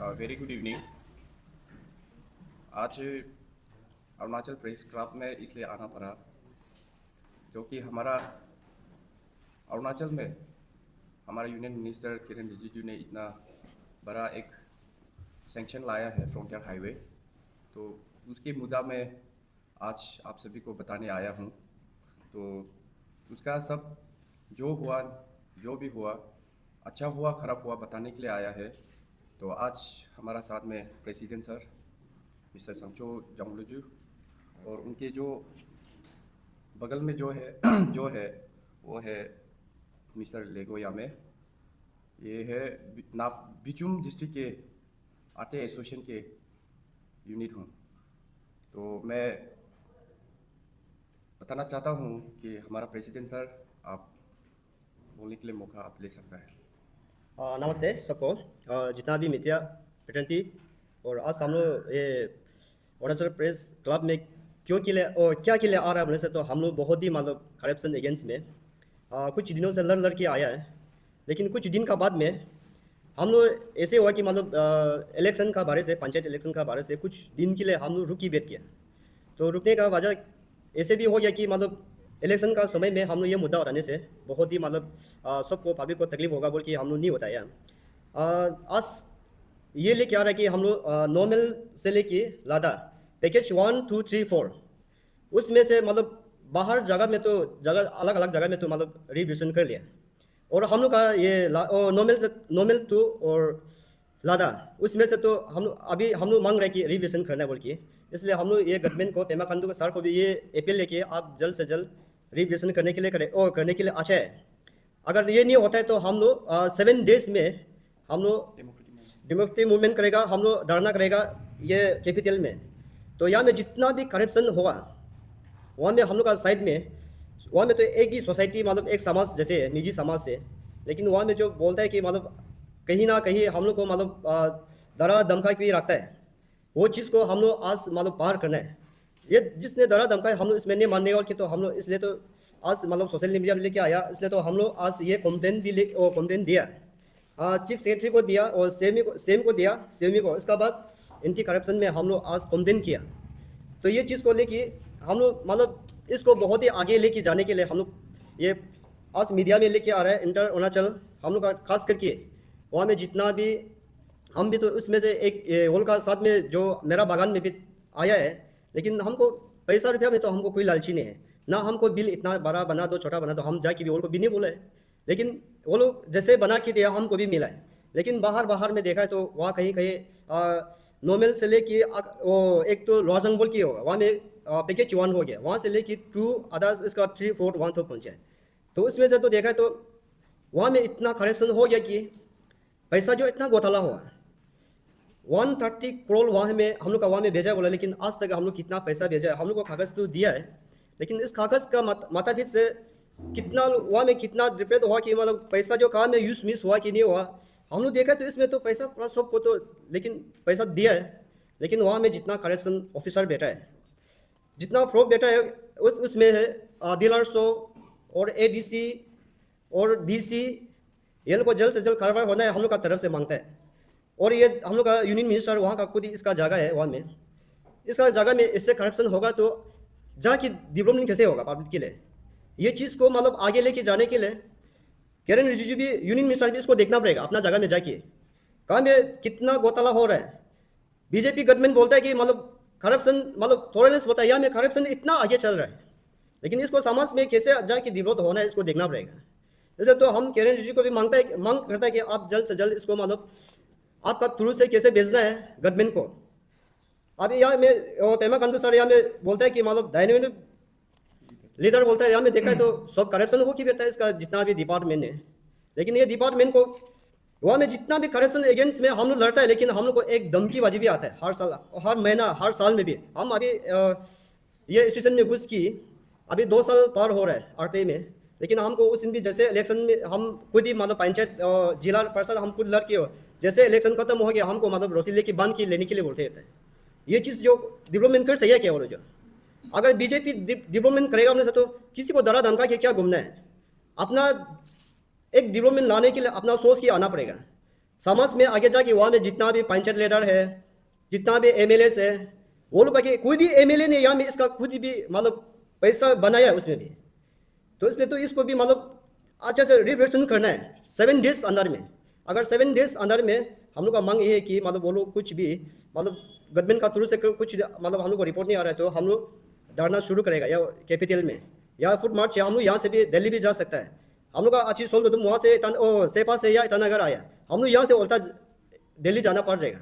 Very good evening. आज Arunachal press club में इसलिए आना पड़ा जो कि हमारा अरुणाचल में हमारा यूनियन मिनिस्टर किरण रिजिजू ने इतना बड़ा एक सैंक्शन लाया है फ्रंटियर हाईवे, तो उसके मुद्दा में आज आप सभी को बताने आया हूँ। तो उसका सब जो हुआ, जो भी हुआ, अच्छा हुआ खराब हुआ बताने के लिए आया है। तो आज हमारा साथ में प्रेसिडेंट सर मिस्टर संगचो जंगलुजू और उनके जो बगल में जो है जो है वो है मिस्टर लेगो यामे। ये है बिचुम डिस्ट्रिक्ट के आर्टे एसोसिएशन के यूनिट हूँ। तो मैं बताना चाहता हूँ कि हमारा प्रेसिडेंट सर, आप बोलने के लिए मौका आप ले सकता है। नमस्ते सबको। जितना भी मीडिया फ्रेटर्निटी और आज हम लोग ये अरुणाचल प्रेस क्लब में क्यों के लिए और क्या के लिए आ रहा है बोले से, तो हम लोग बहुत ही मतलब करप्शन अगेंस्ट में कुछ दिनों से लड़ के आया है। लेकिन कुछ दिन का बाद में हम लोग ऐसे हुआ कि मतलब इलेक्शन का बारे से, पंचायत इलेक्शन का बारे से कुछ दिन के लिए हम लोग रुकी बैठ किया। तो रुकने का वजह ऐसे भी हो गया कि मतलब इलेक्शन का समय में हम लोग ये मुद्दा उठाने से बहुत ही मतलब सबको पब्लिक को तकलीफ होगा बोल के हम लोग नहीं बताया। आज ये लेके आ रहा है कि हम लोग नॉर्मल से लेके लादा पैकेज 1, 2, 3, 4 उसमें से मतलब बाहर जगह में तो जगह अलग अलग जगह में तो मतलब रिविजन कर लिया। और हम लोग का ये नॉर्मल 2 और लादा उसमें से तो अभी हम लोग मांग रहे हैं कि रिविजन करना बोल के। इसलिए हम लोग ये गवर्नमेंट को, पेमा खांडू के सर को भी ये अपील लेके आप जल्द से जल्द रिविजन करने के लिए करें और करने के लिए अच्छा है। अगर ये नहीं होता है तो हम लोग 7 डेज में हम लोग डेमोक्रेटिक मूवमेंट करेगा, हम लोग धरना करेगा ये कैपिटल में। तो यहाँ में जितना भी करप्शन होगा वहाँ में हम लोग का साइड में, वहाँ में तो एक ही सोसाइटी मतलब एक समाज जैसे है, निजी समाज से। लेकिन वहाँ में जो बोलता है कि मतलब कहीं ना कहीं हम लोग को मतलब डरा धमका भी रखता है, वो चीज़ को हम लोग आज मतलब पार करना है। ये जिसने डरा धमका है हम लोग इसमें नहीं मानने वाले, तो हम लोग इसलिए तो आज मतलब सोशल मीडिया में लेके आया। इसलिए तो हम लोग आज ये कंप्लेन भी कंप्लेन दिया, चीफ सेक्रेटरी को दिया और सेम को दिया, सेमी को। इसका बाद एंटी करप्शन में हम लोग आज कंप्लेन किया। तो ये चीज़ को लेके हम लोग मतलब इसको बहुत ही आगे लेके जाने के लिए हम लोग ये आज मीडिया में लेके आ रहे हैं। इंटर अरुणाचल हम लोग का खास करके वहाँ में जितना भी हम भी तो उसमें से एक वोल का साथ में जो मेरा बागान में भी आया है। लेकिन हमको पैसा रुपया में तो हमको कोई लालची नहीं है ना, हमको बिल इतना बड़ा बना दो छोटा बना दो, हम जाके भी वोल को भी नहीं बोला है। लेकिन वो लोग जैसे बना के दिया हमको भी मिला है। लेकिन बाहर में देखा है तो वहाँ कहीं कहीं नॉर्मल से लेके वो एक तो लॉजंग बोल के होगा, वहाँ में पैकेज 1 हो गया, वहाँ से लेके 2 अदर्स इसका 3, 4, 1 तो पहुँचा है। तो उसमें से तो देखा है तो वहाँ में इतना करप्शन हो गया कि पैसा जो इतना घोटाला हुआ 130 करोड़ वहाँ में हम लोग का वहाँ में भेजा बोला। लेकिन आज तक हम लोग कितना पैसा भेजा है हम लोग को कागज़ तो दिया है, लेकिन इस कागज़ का माताफिज से कितना वहाँ में कितना डिपेंड हुआ कि मतलब पैसा जो काम में यूज मिस हुआ कि नहीं हुआ हम लोग देखा। तो इसमें तो पैसा पूरा सबको तो लेकिन पैसा दिया है। लेकिन वहाँ में जितना करप्शन ऑफिसर बैठा है, जितना फ्रॉड बैठा है उसमें है डीलर शो और एडीसी और डीसी, ये लोग को जल्द से जल्द कार्रवाई होना है हम लोग का तरफ से मांगता है। और ये हम लोग का यूनियन मिनिस्टर वहाँ का खुद ही इसका जगह है, वहाँ में इसका जगह में इससे करप्शन होगा तो जहाँ की डेवलपमेंट कैसे होगा पब्लिक के लिए। ये चीज़ को मतलब आगे लेके जाने के लिए किरण रिजिजू भी, यूनियन मिनिस्टर भी इसको देखना पड़ेगा अपना जगह में जाके कहाँ में कितना घोटाला हो रहा है। बीजेपी गवर्नमेंट बोलता है कि मतलब करप्शन मतलब टॉलरेंस होता है, यहाँ में करप्शन इतना आगे चल रहा है। लेकिन इसको समाज में कैसे जाके डेवलप होना है इसको देखना पड़ेगा। जैसे तो हम किरण रिजिजू को भी मांग करता है कि आप जल्द से जल्द इसको मतलब आपका थ्रू से कैसे भेजना है गवर्नमेंट को। अभी यहाँ में पेमा खांडू सर यहाँ में बोलता है कि मतलब डायनेमिक लीडर बोलता है, यहाँ में देखा है तो सब करप्शन हो कि बैठा है इसका जितना भी डिपार्टमेंट है। लेकिन ये डिपार्टमेंट को वहाँ में जितना भी करप्शन अगेंस्ट में हम लोग लड़ता है, लेकिन हम लोग को एक धमकीबाजी भी आता है हर साल, हर महीना, हर साल में भी। हम अभी ये इंस्टीट्यूशन में घुस की अभी 2 साल पार हो रहा है आरटीआई में। लेकिन हमको उस दिन भी जैसे इलेक्शन में हम खुद ही मतलब पंचायत जिला परिषद हम खुद लड़के हो, जैसे इलेक्शन खत्म हो गया हमको मतलब रसीद लेके बांध के लेने के लिए बोलते रहते हैं। ये चीज़ जो डेवलपमेंट कर सही है क्या वो जो अगर बीजेपी डेवलपमेंट करेगा अपने से तो किसी को डरा धमका के क्या घूमना है। अपना एक डेवलपमेंट लाने के लिए अपना सोच के आना पड़ेगा। समाज में आगे जाके वहाँ में जितना भी पंचायत लीडर है, जितना भी एमएलए है, वो लोग बाकी खुद ही एमएलए ने यहाँ में इसका खुद ही भी मतलब पैसा बनाया है उसमें भी। तो इसलिए तो इसको भी मतलब अच्छा से रिप्रेजेंट करना है 7 डेज अंदर में। अगर 7 डेज अंदर में हम लोग का मांग ये है कि मतलब वो लोग कुछ भी मतलब गवर्नमेंट का थ्रू से कुछ मतलब हम लोग को रिपोर्ट नहीं आ रहा है तो हम लोग धरना शुरू करेगा या कैपिटल में या फुट मार्च, या हम लोग यहाँ से भी दिल्ली भी जा सकता है। हम लोग का अच्छी सोल्व तुम वहाँ से सेपा से या ईटानगर आया, हम लोग यहाँ से उल्टा दिल्ली जाना पड़ जाएगा।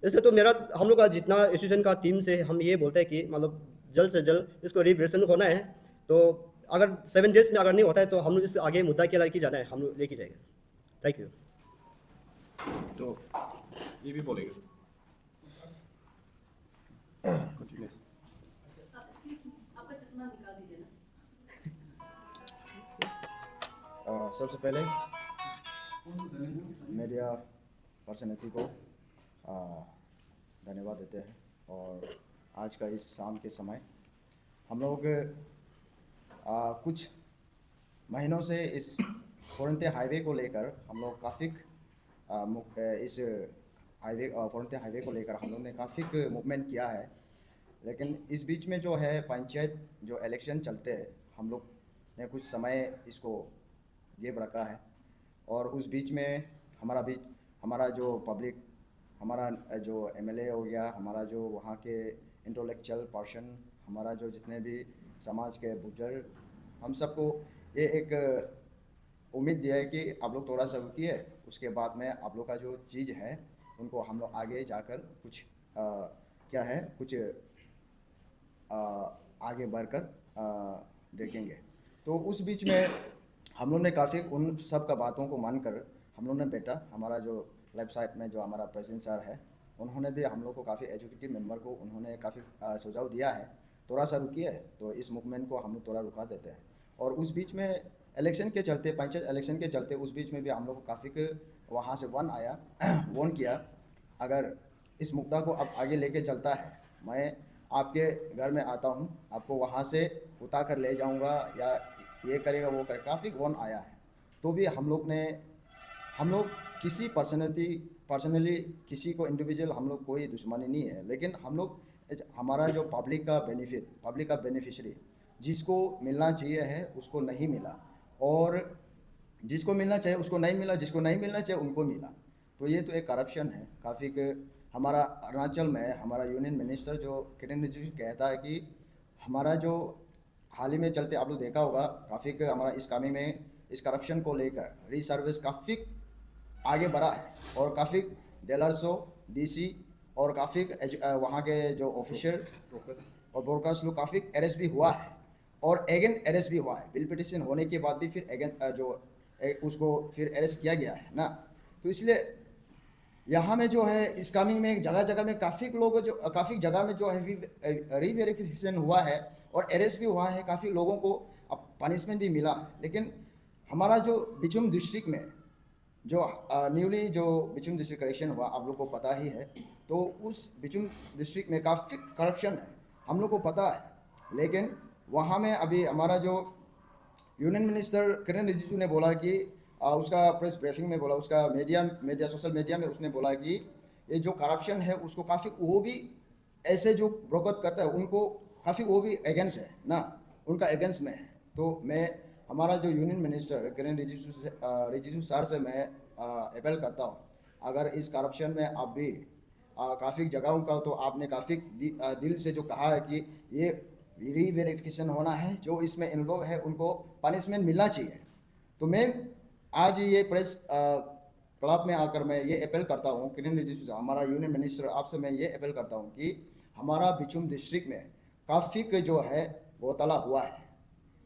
इसलिए तो मेरा हम लोग का जितना एसोसिएशन का टीम से हम ये बोलते हैं कि मतलब जल्द से जल्द इसको रिप्रेजेंट होना है। तो अगर 7 डेज में अगर नहीं होता है तो हम लोग इससे आगे मुद्दा के लेके जाना है, हम लोग लेके जाएगा। Thank you. तो ये भी बोलेगा कंटिन्यू। आपका चश्मा निकाल दीजिए ना। सबसे पहले मीडिया पर्सनैलिटी को धन्यवाद देते हैं। और आज का इस शाम के समय हम लोग कुछ महीनों से इस फोरंते हाईवे को लेकर हम लोग काफ़ी इस हाईवे फोरंते हाईवे को लेकर हम लोग ने काफ़ी मूवमेंट किया है। लेकिन इस बीच में जो है पंचायत जो इलेक्शन चलते हैं, हम लोग ने कुछ समय इसको गेप रखा है। और उस बीच में हमारा जो पब्लिक, हमारा जो एमएलए हो गया, हमारा जो वहाँ के इंटेलेक्चुअल पर्सन, हमारा जो जितने भी समाज के बुजुर्ग, हम सबको ये एक उम्मीद दिया है कि आप लोग थोड़ा सा रुकिए, उसके बाद में आप लोग का जो चीज़ है उनको हम लोग आगे जाकर कुछ क्या है कुछ आगे बढ़कर देखेंगे। तो उस बीच में हम लोग ने काफ़ी उन सब का बातों को मानकर हम लोग ने बेटा हमारा जो वेबसाइट में जो हमारा प्रेसिडेंट सर है, उन्होंने भी हम लोग को काफ़ी एजुकेटिव मेंबर को उन्होंने काफ़ी सुझाव दिया है, थोड़ा सा रुकिए, तो इस मूवमेंट को हम लोग थोड़ा रुका देते हैं। और उस बीच में इलेक्शन के चलते, पंचायत इलेक्शन के चलते, उस बीच में भी हम लोग को काफ़ी वहाँ से वन आया वन किया, अगर इस मुद्दा को अब आगे लेके चलता है, मैं आपके घर में आता हूँ, आपको वहाँ से उतार कर ले जाऊँगा या ये करेगा वो करेगा, काफ़ी वन आया है। तो भी हम लोग किसी पर्सनली किसी को इंडिविजुअल हम लोग कोई दुश्मनी नहीं है, लेकिन हम लोग हमारा जो पब्लिक का बेनिफिशियरी जिसको मिलना चाहिए है उसको नहीं मिला, और जिसको मिलना चाहिए उसको नहीं मिला, जिसको नहीं मिलना चाहिए उनको मिला। तो ये तो एक करप्शन है काफ़ी। हमारा अरुणाचल में हमारा यूनियन मिनिस्टर जो किरण रिजिजू कहता है कि हमारा जो हाल ही में चलते आप लोग देखा होगा काफ़ी हमारा इस कामी में इस करप्शन को लेकर रीसर्विस काफ़ी आगे बढ़ा है, और काफ़ी डेलर्सो डीसी और काफ़ी वहाँ के जो ऑफिसर और ब्रोकर्स लोग काफ़ी अरेस्ट भी हुआ है, और एगेन अरेस्ट भी हुआ है। बिल पिटिशन होने के बाद भी फिर एगेन उसको फिर अरेस्ट किया गया है ना। तो इसलिए यहाँ में जो है इस कामी में जगह जगह में काफ़ी लोग जो काफ़ी जगह में जो है रीवेरिफिकेशन हुआ है और अरेस्ट भी हुआ है, काफ़ी लोगों को अब पनिशमेंट भी मिला है। लेकिन हमारा जो बिचुम डिस्ट्रिक्ट में जो न्यूली जो बिचुम डिस्ट्रिक्ट कलेक्शन हुआ आप लोग को पता ही है, तो उस बिचुम डिस्ट्रिक्ट में काफ़ी करप्शन है, हम लोग को पता है। लेकिन वहाँ में अभी हमारा जो यूनियन मिनिस्टर किरण रिजिजू ने बोला कि उसका प्रेस ब्रीफिंग में बोला, उसका मीडिया सोशल मीडिया में उसने बोला कि ये जो करप्शन है उसको काफ़ी वो भी ऐसे जो ब्रोकर करता है उनको काफ़ी वो भी अगेंस्ट है ना, उनका अगेंस्ट में है। तो मैं हमारा जो यूनियन मिनिस्टर किरण रिजिजू सर से मैं अपील करता हूँ, अगर इस करप्शन में आप भी काफ़ी जगहों का तो आपने काफ़ी दिल से जो कहा है कि ये रीवेरिफिकेशन होना है, जो इसमें इन्वॉल्व है उनको पनिशमेंट मिलना चाहिए। तो मैं आज ये प्रेस क्लब में आकर मैं ये अपील करता हूँ किरण रिजिजू हमारा यूनियन मिनिस्टर, आपसे मैं ये अपील करता हूँ कि हमारा बिचुम डिस्ट्रिक्ट में काफ़ी जो है घोटाला हुआ है,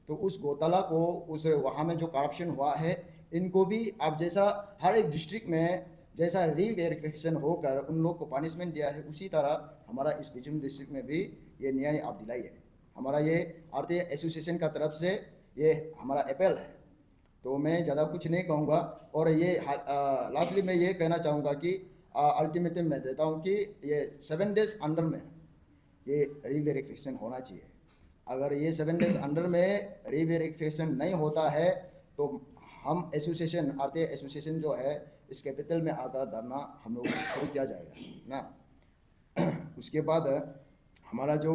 तो उस घोटाला को उस वहाँ में जो करप्शन हुआ है इनको भी आप जैसा हर एक डिस्ट्रिक्ट में जैसा रीवेरिफिकेशन होकर उन लोग को पनिशमेंट दिया है, उसी तरह हमारा इस बिचुम डिस्ट्रिक्ट में भी ये न्याय आप दिलाइए। हमारा ये आरती एसोसिएशन का तरफ से ये हमारा अपील है। तो मैं ज़्यादा कुछ नहीं कहूँगा, और ये लास्टली मैं ये कहना चाहूँगा कि अल्टीमेटम मैं देता हूँ कि ये 7 डेज अंडर में ये रीवेरिफिकेशन होना चाहिए। अगर ये 7 डेज अंडर में रीवेरिफिकेशन नहीं होता है तो हम एसोसिएशन आरती एसोसिएशन जो है इस कैपिटल में आकर धरना हम लोग शुरू किया जाएगा ना। उसके बाद हमारा जो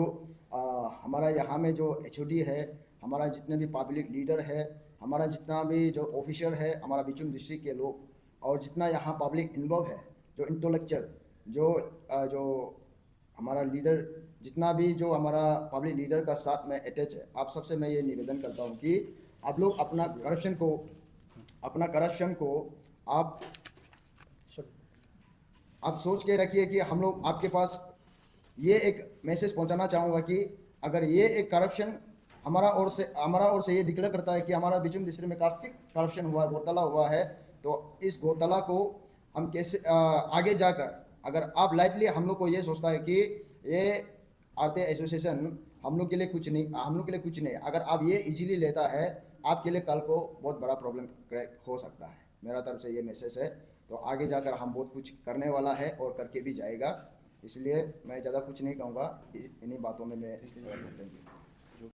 हमारा यहाँ में जो HOD है, हमारा जितने भी पब्लिक लीडर है, हमारा जितना भी जो ऑफिसर है, हमारा बिचुम डिस्ट्रिक्ट के लोग, और जितना यहाँ पब्लिक इन्वॉल्व है, जो इंटेलेक्चुअल जो हमारा लीडर, जितना भी जो हमारा पब्लिक लीडर का साथ में अटैच है, आप सबसे मैं ये निवेदन करता हूँ कि आप लोग अपना करप्शन को आप सोच के रखिए कि हम लोग आपके पास ये एक मैसेज पहुंचाना चाहूँगा कि अगर ये एक करप्शन हमारा ओर से ये डिक्लेयर करता है कि हमारा बिचुम डिस्ट्रिक्ट में काफ़ी करप्शन हुआ, घोटाला हुआ है, तो इस घोटाला को हम कैसे आगे जाकर, अगर आप लाइटली हम लोग को ये सोचता है कि ये आरती एसोसिएशन हम लोग के लिए कुछ नहीं, अगर आप ये इजीली लेता है, आपके लिए कल को बहुत बड़ा प्रॉब्लम हो सकता है। मेरा तरफ से ये मैसेज है। तो आगे जाकर हम बहुत कुछ करने वाला है और करके भी जाएगा, इसलिए मैं ज़्यादा कुछ नहीं कहूँगा, इन्हीं बातों में मैं